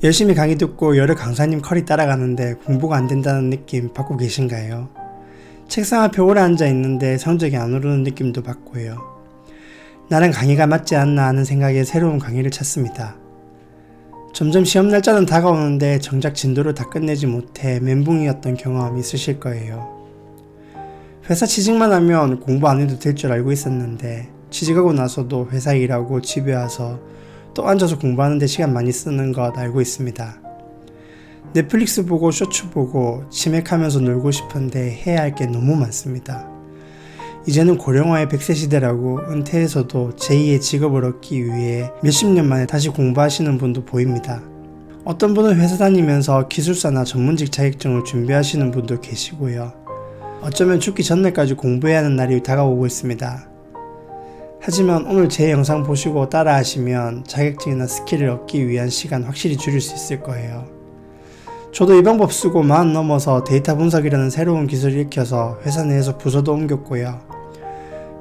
열심히 강의 듣고 여러 강사님 커리 따라가는데 공부가 안 된다는 느낌 받고 계신가요? 책상 앞에 오래 앉아 있는데 성적이 안 오르는 느낌도 받고요. 나랑 강의가 맞지 않나 하는 생각에 새로운 강의를 찾습니다. 점점 시험 날짜는 다가오는데 정작 진도를 다 끝내지 못해 멘붕이었던 경험 있으실 거예요. 회사 취직만 하면 공부 안 해도 될 줄 알고 있었는데 취직하고 나서도 회사 일하고 집에 와서 또 앉아서 공부하는데 시간 많이 쓰는 것 알고 있습니다. 넷플릭스 보고 쇼츠 보고 치맥하면서 놀고 싶은데 해야 할 게 너무 많습니다. 이제는 고령화의 100세 시대라고 은퇴해서도 제2의 직업을 얻기 위해 몇십 년 만에 다시 공부하시는 분도 보입니다. 어떤 분은 회사 다니면서 기술사나 전문직 자격증을 준비하시는 분도 계시고요. 어쩌면 죽기 전날까지 공부해야 하는 날이 다가오고 있습니다. 하지만 오늘 제 영상 보시고 따라 하시면 자격증이나 스킬을 얻기 위한 시간 확실히 줄일 수 있을 거예요. 저도 이 방법 쓰고 40 넘어서 데이터 분석이라는 새로운 기술을 익혀서 회사 내에서 부서도 옮겼고요.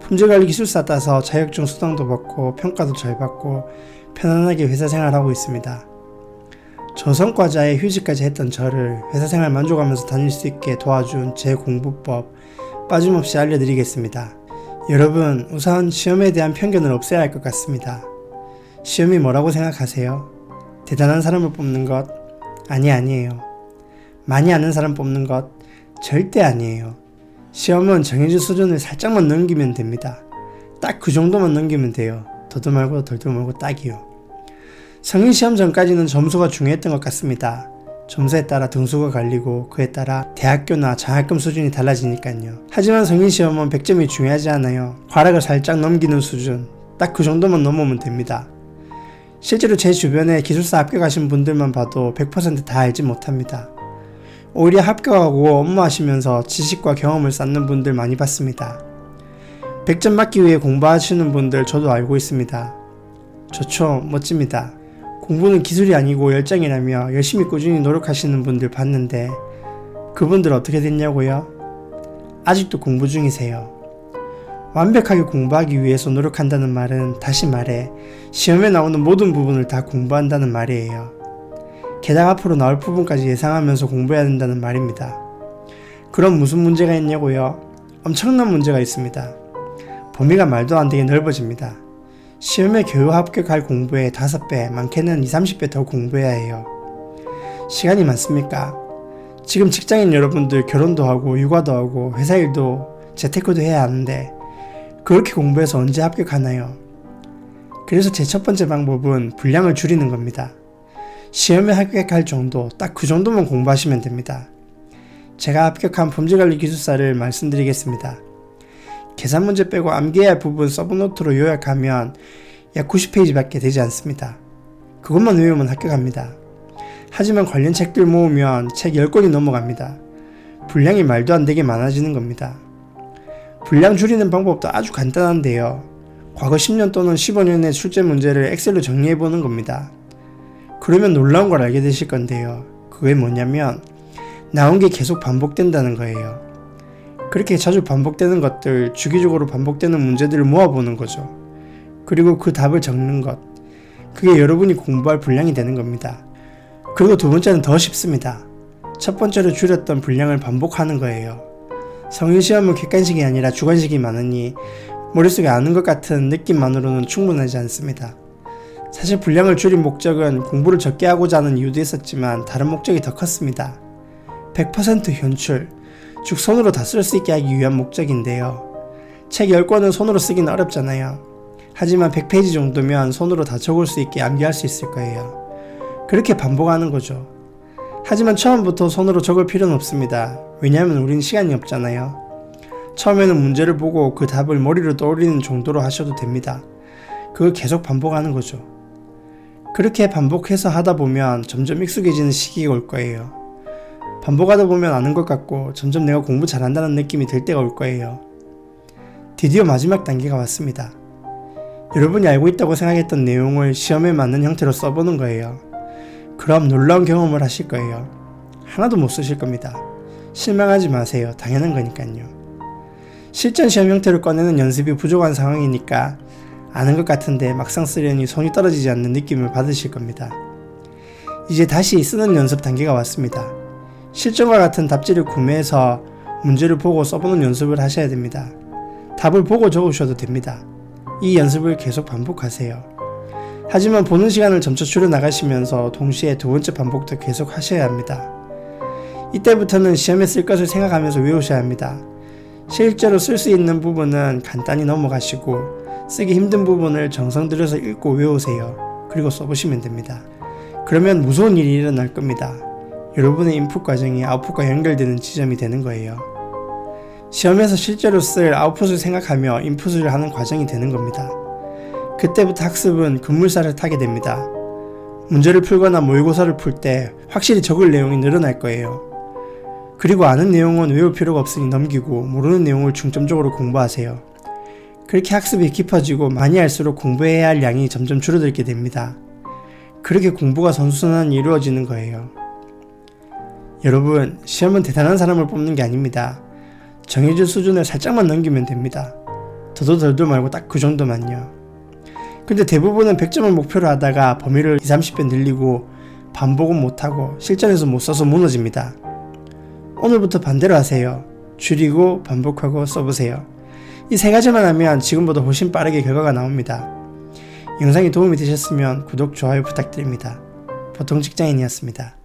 품질관리 기술사 따서 자격증 수당도 받고 평가도 잘 받고 편안하게 회사 생활하고 있습니다. 저성과자에 휴직까지 했던 저를 회사 생활 만족하면서 다닐 수 있게 도와준 제 공부법 빠짐없이 알려드리겠습니다. 여러분, 우선 시험에 대한 편견을 없애야 할 것 같습니다. 시험이 뭐라고 생각하세요? 대단한 사람을 뽑는 것? 아니에요. 많이 아는 사람 뽑는 것? 절대 아니에요. 시험은 정해진 수준을 살짝만 넘기면 됩니다. 딱 그 정도만 넘기면 돼요. 더도 말고 덜도 말고 딱이요. 성인시험 전까지는 점수가 중요했던 것 같습니다. 점수에 따라 등수가 갈리고 그에 따라 대학교나 장학금 수준이 달라지니까요. 하지만 성인시험은 100점이 중요하지 않아요. 과락을 살짝 넘기는 수준, 딱 그 정도만 넘으면 됩니다. 실제로 제 주변에 기술사 합격하신 분들만 봐도 100% 다 알지 못합니다. 오히려 합격하고 업무하시면서 지식과 경험을 쌓는 분들 많이 봤습니다. 100점 맞기 위해 공부하시는 분들 저도 알고 있습니다. 좋죠, 멋집니다. 공부는 기술이 아니고 열정이라며 열심히 꾸준히 노력하시는 분들 봤는데 그분들 어떻게 됐냐고요? 아직도 공부 중이세요. 완벽하게 공부하기 위해서 노력한다는 말은 다시 말해 시험에 나오는 모든 부분을 다 공부한다는 말이에요. 게다가 앞으로 나올 부분까지 예상하면서 공부해야 된다는 말입니다. 그럼 무슨 문제가 있냐고요? 엄청난 문제가 있습니다. 범위가 말도 안 되게 넓어집니다. 시험에 겨우 합격할 공부에 5배, 많게는 20-30배 더 공부해야 해요. 시간이 많습니까? 지금 직장인 여러분들 결혼도 하고 육아도 하고 회사 일도 재테크도 해야 하는데 그렇게 공부해서 언제 합격하나요? 그래서 제 첫 번째 방법은 분량을 줄이는 겁니다. 시험에 합격할 정도, 딱 그 정도만 공부하시면 됩니다. 제가 합격한 품질관리 기술사를 말씀드리겠습니다. 계산 문제 빼고 암기해야 할 부분 서브노트로 요약하면 약 90페이지밖에 되지 않습니다. 그것만 외우면 합격합니다. 하지만 관련 책들 모으면 책 10권이 넘어갑니다. 분량이 말도 안 되게 많아지는 겁니다. 분량 줄이는 방법도 아주 간단한데요. 과거 10년 또는 15년의 출제 문제를 엑셀로 정리해보는 겁니다. 그러면 놀라운 걸 알게 되실 건데요. 그게 뭐냐면 나온 게 계속 반복된다는 거예요. 그렇게 자주 반복되는 것들, 주기적으로 반복되는 문제들을 모아보는 거죠. 그리고 그 답을 적는 것. 그게 여러분이 공부할 분량이 되는 겁니다. 그리고 두 번째는 더 쉽습니다. 첫 번째로 줄였던 분량을 반복하는 거예요. 성인시험은 객관식이 아니라 주관식이 많으니 머릿속에 아는 것 같은 느낌만으로는 충분하지 않습니다. 사실 분량을 줄인 목적은 공부를 적게 하고자 하는 이유도 있었지만 다른 목적이 더 컸습니다. 100% 현출, 즉 손으로 다 쓸 수 있게 하기 위한 목적인데요. 책 10권은 손으로 쓰기는 어렵잖아요. 하지만 100페이지 정도면 손으로 다 적을 수 있게 암기할 수 있을 거예요. 그렇게 반복하는 거죠. 하지만 처음부터 손으로 적을 필요는 없습니다. 왜냐하면 우린 시간이 없잖아요. 처음에는 문제를 보고 그 답을 머리로 떠올리는 정도로 하셔도 됩니다. 그걸 계속 반복하는 거죠. 그렇게 반복해서 하다 보면 점점 익숙해지는 시기가 올 거예요. 반복하다 보면 아는 것 같고 점점 내가 공부 잘한다는 느낌이 들 때가 올 거예요. 드디어 마지막 단계가 왔습니다. 여러분이 알고 있다고 생각했던 내용을 시험에 맞는 형태로 써보는 거예요. 그럼 놀라운 경험을 하실 거예요. 하나도 못 쓰실 겁니다. 실망하지 마세요. 당연한 거니까요. 실전 시험 형태로 꺼내는 연습이 부족한 상황이니까 아는 것 같은데 막상 쓰려니 손이 떨어지지 않는 느낌을 받으실 겁니다. 이제 다시 쓰는 연습 단계가 왔습니다. 실전과 같은 답지를 구매해서 문제를 보고 써보는 연습을 하셔야 됩니다. 답을 보고 적으셔도 됩니다. 이 연습을 계속 반복하세요. 하지만 보는 시간을 점차 줄여나가시면서 동시에 두 번째 반복도 계속 하셔야 합니다. 이때부터는 시험에 쓸 것을 생각하면서 외우셔야 합니다. 실제로 쓸 수 있는 부분은 간단히 넘어가시고 쓰기 힘든 부분을 정성 들여서 읽고 외우세요. 그리고 써보시면 됩니다. 그러면 무서운 일이 일어날 겁니다. 여러분의 인풋 과정이 아웃풋과 연결되는 지점이 되는 거예요. 시험에서 실제로 쓸 아웃풋을 생각하며 인풋을 하는 과정이 되는 겁니다. 그때부터 학습은 급물살을 타게 됩니다. 문제를 풀거나 모의고사를 풀 때 확실히 적을 내용이 늘어날 거예요. 그리고 아는 내용은 외울 필요가 없으니 넘기고 모르는 내용을 중점적으로 공부하세요. 그렇게 학습이 깊어지고 많이 할수록 공부해야 할 양이 점점 줄어들게 됩니다. 그렇게 공부가 선순환이 이루어지는 거예요. 여러분, 시험은 대단한 사람을 뽑는 게 아닙니다. 정해진 수준을 살짝만 넘기면 됩니다. 더도 덜도 말고 딱 그 정도만요. 근데 대부분은 100점을 목표로 하다가 범위를 20-30배 늘리고 반복은 못하고 실전에서 못 써서 무너집니다. 오늘부터 반대로 하세요. 줄이고 반복하고 써보세요. 이 세 가지만 하면 지금보다 훨씬 빠르게 결과가 나옵니다. 영상이 도움이 되셨으면 구독, 좋아요 부탁드립니다. 보통 직장인이었습니다.